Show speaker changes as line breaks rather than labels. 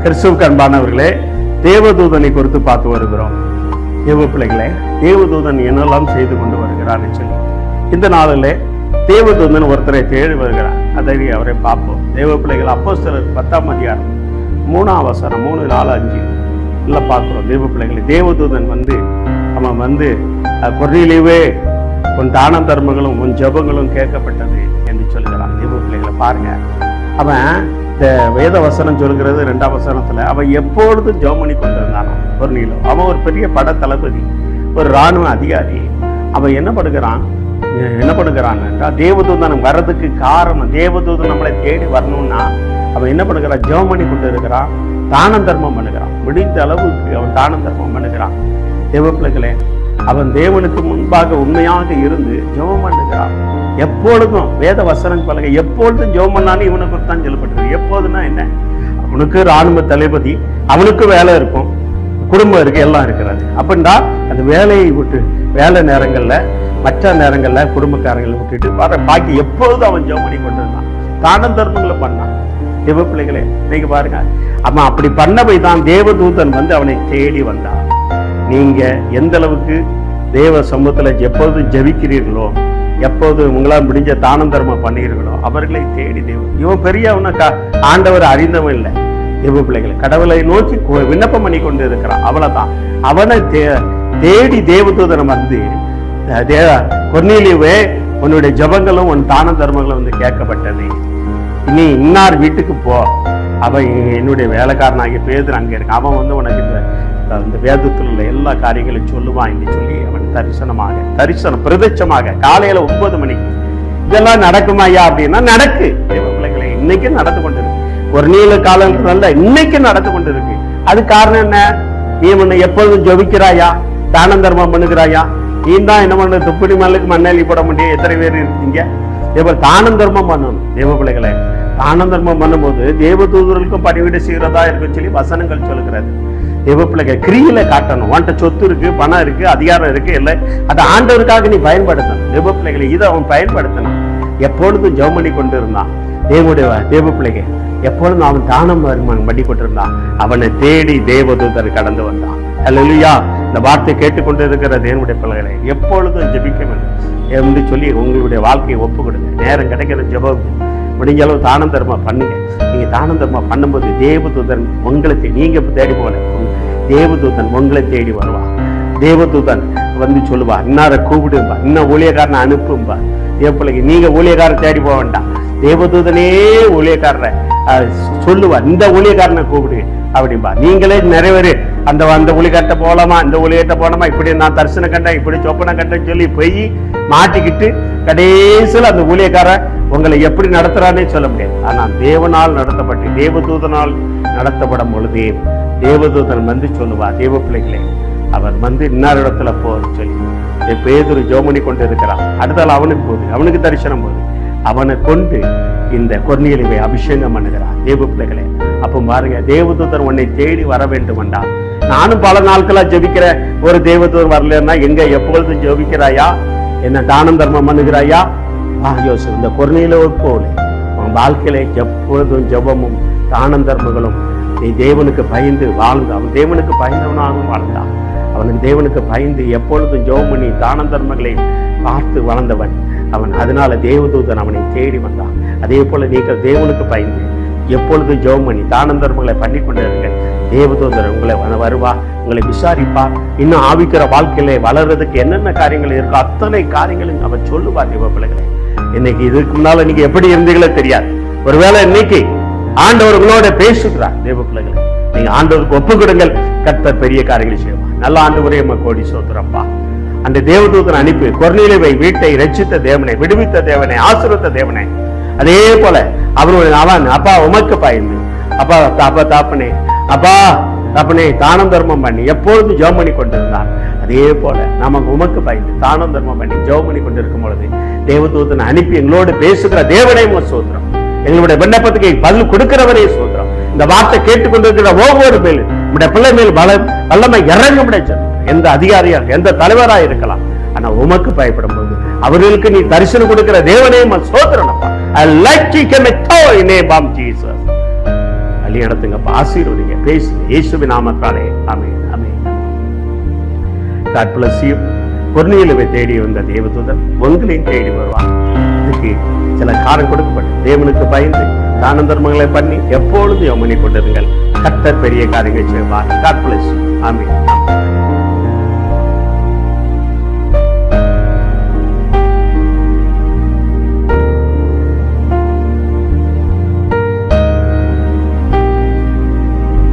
கிறிஸ்துவுக்கு அன்பானவர்களே, தேவதூதனை குறித்து பார்த்து வருகிறோம். தேவ பிள்ளைகளே, தேவதூதன் என்னெல்லாம் செய்து கொண்டு வருகிறான்னு சொல்லி இந்த நாளிலே தேவதூதன் ஒருத்தரை தேடி வருகிறார். அதை அவரை பார்ப்போம். தேவ பிள்ளைகள் அப்போஸ்தலர் 10ஆம் அதிகாரம் 3ஆம் வசனம் 3, 4, 5 எல்லாம் பார்க்கிறோம். தேவ பிள்ளைகளை, தேவதூதன் அவன் கொர்நேலியுவே, உன் தான தர்மங்களும் உன் ஜெபங்களும் கேட்கப்பட்டது என்று சொல்கிறான். தேவ பிள்ளைகளை பாருங்க, அவன் இந்த வேத வசனம் சொல்கிறது 2ஆம் வசனத்துல அவன் எப்பொழுதும் ஜெபம் பண்ணி கொண்டிருந்தான். கொர்நேலியு அவன் ஒரு பெரிய பட தளபதி, ஒரு இராணுவ அதிகாரி. அவன் என்ன பண்ணுகிறான் என்றால், தேவதூதன் வர்றதுக்கு காரணம், தேவதூதன் நம்மளை தேடி வரணும்னா அவன் என்ன பண்ணுகிறான்? ஜெபம் பண்ணி கொண்டு இருக்கிறான், தான தர்மம் பண்ணுகிறான். முடிந்த அளவுக்கு அவன் தான தர்மம் பண்ணுகிறான். தேவ பிள்ளைகளே, அவன் தேவனுக்கு முன்பாக உண்மையாக இருந்து ஜெபம் பண்ணுகிறான். எப்பொழுதும் வேத வசனம் பலகை எப்பொழுதும் ஜெபம் பண்ணாலும் இவனுக்கு தான் சொல்லப்பட்டது. எப்போதுன்னா என்ன? அவனுக்கு இராணுவ தளபதி, அவனுக்கு வேலை இருக்கும், குடும்பம் இருக்கு, எல்லாம் இருக்கிறது. அப்படின்னா அந்த வேலையை விட்டு வேலை நேரங்கள்ல, மற்ற நேரங்கள்ல குடும்பக்காரங்களை விட்டுட்டு பாக்கி எப்பொழுதும் அவன் ஜெபம் பண்ணி கொண்டு இருந்தான், தான தர்மங்களை பண்ணான். தேவ பிள்ளைகளே, நீங்க பாருங்க, அவன் அப்படி பண்ணவை தான் தேவதூதன் அவனை தேடி வந்தான். நீங்க எந்த அளவுக்கு தேவ சமூகத்துல எப்போது ஜெபிக்கிறீர்களோ, எப்போது உங்களால் முடிஞ்ச தான தர்மம் பண்ணுகிறீர்களோ, அவர்களை தேடி தேவன். இவன் பெரியவன ஆண்டவர் அறிந்தவன் இல்லை. தேவ பிள்ளைகளை, கடவுளை நோக்கி விண்ணப்பம் பண்ணி கொண்டு இருக்கிறான். அவ்வளவுதான். அவனை தேடி தேவதூதன் கொர்நேலியுவே, உன்னுடைய ஜெபங்களும் உன் தான தர்மங்களும் கேட்கப்பட்டது. இனி இன்னார் வீட்டுக்கு போ, அவன் என்னுடைய வேலைக்காரனாகிய பேதுரு அங்க இருக்கு, அவன் உனக்கு இந்த வேதத்தில் உள்ள எல்லா காரியங்களையும் சொல்லுவான் என்று சொல்லி அவன் தரிசனம் பிரதட்சமாக காலையில 9 மணிக்கு இதெல்லாம் நடக்குமா ஐயா அப்படின்னா நடக்கு. தேவ பிள்ளைகளை, இன்னைக்கு நடந்து கொண்டிருக்கு. ஒரு நீல காலத்துல இன்னைக்கு நடந்து கொண்டிருக்கு. அது காரணம் என்ன? நீ உன்னை எப்பொழுதும் ஜெபிக்கிறாயா, தான தர்மம் பண்ணுகிறாயா? நீ தான் என்ன பண்ண, துப்படி மல்லுக்கு மண்ணெல்லி போட முடியும். எத்தனை பேர் இருக்கீங்க? தான தர்மம் பண்ணணும். தேவ பிள்ளைகளை, தான தர்மம் பண்ணும்போது தேவதூதர்களுக்கும் பணிவிடை செய்கிறதா இருக்குன்னு சொல்லி வசனங்கள் சொல்லுகிறது. தேவ பிள்ளைகள், கிரியில காட்டணும். உன்கிட்ட சொத்து இருக்கு, பணம் இருக்கு, அதிகாரம் இருக்கு, இல்லை அதை ஆண்டவருக்காக நீ பயன்படுத்தணும். தேவ பிள்ளைகளை, இதை அவன் பயன்படுத்தணும். எப்பொழுதும் ஜெபம் பண்ணி கொண்டு இருந்தான். தேவ பிள்ளைகள், எப்பொழுதும் அவன் தானம் பண்ணி கொண்டிருந்தான். அவனை தேடி தேவதூதர் கடந்து வந்தான். அல்லேலூயா. இந்த வார்த்தை கேட்டுக்கொண்டு இருக்கிற தேவனுடைய பிள்ளைகளை, எப்பொழுதும் ஜெபிக்க வேண்டும் என்று சொல்லி உங்களுடைய வாழ்க்கையை ஒப்பு கொடுங்க. நேரம் கிடைக்கிற ஜெபம், முடிஞ்ச அளவு தான தர்மம் பண்ணுங்க. நீங்க தான தர்மம் பண்ணும்போது தேவதூதன் உங்களை நீங்க தேடி போல, தேவதூதன் உங்களை தேடி வருவா. தேவதூதன் சொல்லுவா, இன்னார கூப்பிடும்பா, இன்னும் ஊழியக்காரனை அனுப்பும்பா. தேவ பிள்ளைக்கு, நீங்க ஊழியக்காரரை தேடி போக வேண்டாம். தேவதூதனே ஊழியக்காரரை சொல்லுவா, இந்த ஊழியக்காரனை கூப்பிடு அப்படின்பா. நீங்களே நிறைவேறு அந்த ஊழியக்காரத்தை போலாமா, இந்த ஊழியர்கிட்ட போனோமா, இப்படி நான் தரிசனம் கண்டேன், இப்படி சொப்பனை கண்டேன்னு சொல்லி போய் மாட்டிக்கிட்டு கடைசியில் அந்த ஊழியக்காரன் உங்களை எப்படி நடத்துறானே சொல்ல முடியாது. ஆனால் தேவனால் நடத்தப்பட்டு தேவதூதனால் நடத்தப்படும் பொழுதே தேவதூதன் சொல்லுவா, தேவ பிள்ளைகளே, அவர் இன்னார் இடத்துல போன்னு சொல்லி பேதுரு ஜெபம் பண்ணி கொண்டு இருக்கிறான். அடுத்தால் அவனுக்கு தரிசனம் போது அவனை கொண்டு இந்த கொர்நேலியுவை அபிஷேகம் பண்ணுகிறான். தேவ பிள்ளைகளே, அப்போ பாருங்க, தேவதூதர் உன்னை தேடி வர வேண்டும் என்றால், நானும் பல நாட்களா ஜெபிக்கிற ஒரு தேவதூதர் வரலன்னா, எங்க எப்பொழுதும் ஜெபிக்கிறாயா, என்ன தானம் தர்மம் பண்ணுகிறாயா? யோசிச்சு, இந்த கொர்நேலியுவை போல உன் வாழ்க்கையில எப்பொழுதும் ஜெபமும் தானம் தர்மங்களும் நீ தேவனுக்கு பயந்து வாழ்ந்து, அவன் தேவனுக்கு பயந்தவனாகவும் வாழ்ந்தான். அவனுக்கு தேவனுக்கு பயந்து எப்பொழுதும் ஜெபம் பண்ணி தான தர்மங்களை பார்த்து வளர்ந்தவன் அவன். அதனால தேவதூதன் அவனை தேடி வந்தான். அதே போல நீங்கள் தேவனுக்கு பயந்து எப்பொழுதும் ஜெபம் பண்ணி தான தர்மங்களை பண்ணி கொண்டிருங்கள். தேவதூதன் உங்களை வருவா, உங்களை விசாரிப்பா. இன்னும் ஆவிக்கிற வாழ்க்கையில வளர்றதுக்கு என்னென்ன காரியங்கள் இருக்கோ அத்தனை காரியங்களும் அவன் சொல்லுவா. தேவ பிள்ளைகளை, இன்னைக்கு இதுக்கு முன்னால நீங்க எப்படி இருந்தீங்களோ தெரியாது. ஒருவேளை இன்னைக்கு ஆண்டவர் உங்களோட பேசுகிறார். தேவ பிள்ளைகளை, நீங்க ஆண்டவருக்கு ஒப்பு கொடுங்கள், கர்த்தர் பெரிய காரியங்களை செய்வார். நல்ல ஆண்டவரே, கோடி சோத்திரப்பா. அந்த தேவதூதன் அனுப்பி கொர்நேலியுவை வீட்டை ரட்சித்த தேவனை, விடுவித்த தேவனை, ஆசீர்வதித்த தேவனை. அதே போல அவருடைய அவன் அப்பா உமக்கு பயந்து, அப்பா தாப்பனே தானம் தர்மம் பண்ணி எப்பொழுதும் ஜெபம் பண்ணி கொண்டிருந்தார். அதே போல நமக்கு உமக்கு பயந்து தானம் தர்மம் பண்ணி ஜெபம் பண்ணி கொண்டிருக்கும் பொழுது தேவதூதனை அனுப்பி எங்களோடு பேசுகிற தேவனே சோத்திரம். எங்களுடைய விண்ணப்பத்துக்கு பதில் கொடுக்கிறவரே சோத்திரம். இந்த வார்த்தை கேட்டுக்கொண்டிருக்கிற ஒவ்வொரு மேலும் நம்முடைய பிள்ளை மேல் வல்லமை இறங்க முடியாது. எந்த அதிகாரியாக எந்த தலைவராக இருக்கலாம், ஆனா உமக்கு பயப்படும் போது அவர்களுக்கு நீ தரிசனம் கொடுக்கிற தேவனே சோத்திரம். I like to come in name of Jesus. வழி நடத்துங்கப்பா, ஆசீர்வதிங்க, பேசுங்க இயேசுவின் நாமத்தாலே. ஆமென், ஆமென். God bless you. கொர்நேலியுவை தேடி வந்த தேவதூதன் உங்களையும் தேடி வருவார். இதுக்கு சில காரம் கொடுக்கப்பட்டு தேவனுக்கு பயந்து தான தர்மங்களை பண்ணி எப்பொழுதும் யோமனி கொண்டிருங்கள். கர்த்தர் பெரிய காரியங்கள் செய்வார். God bless you. ஆமென்.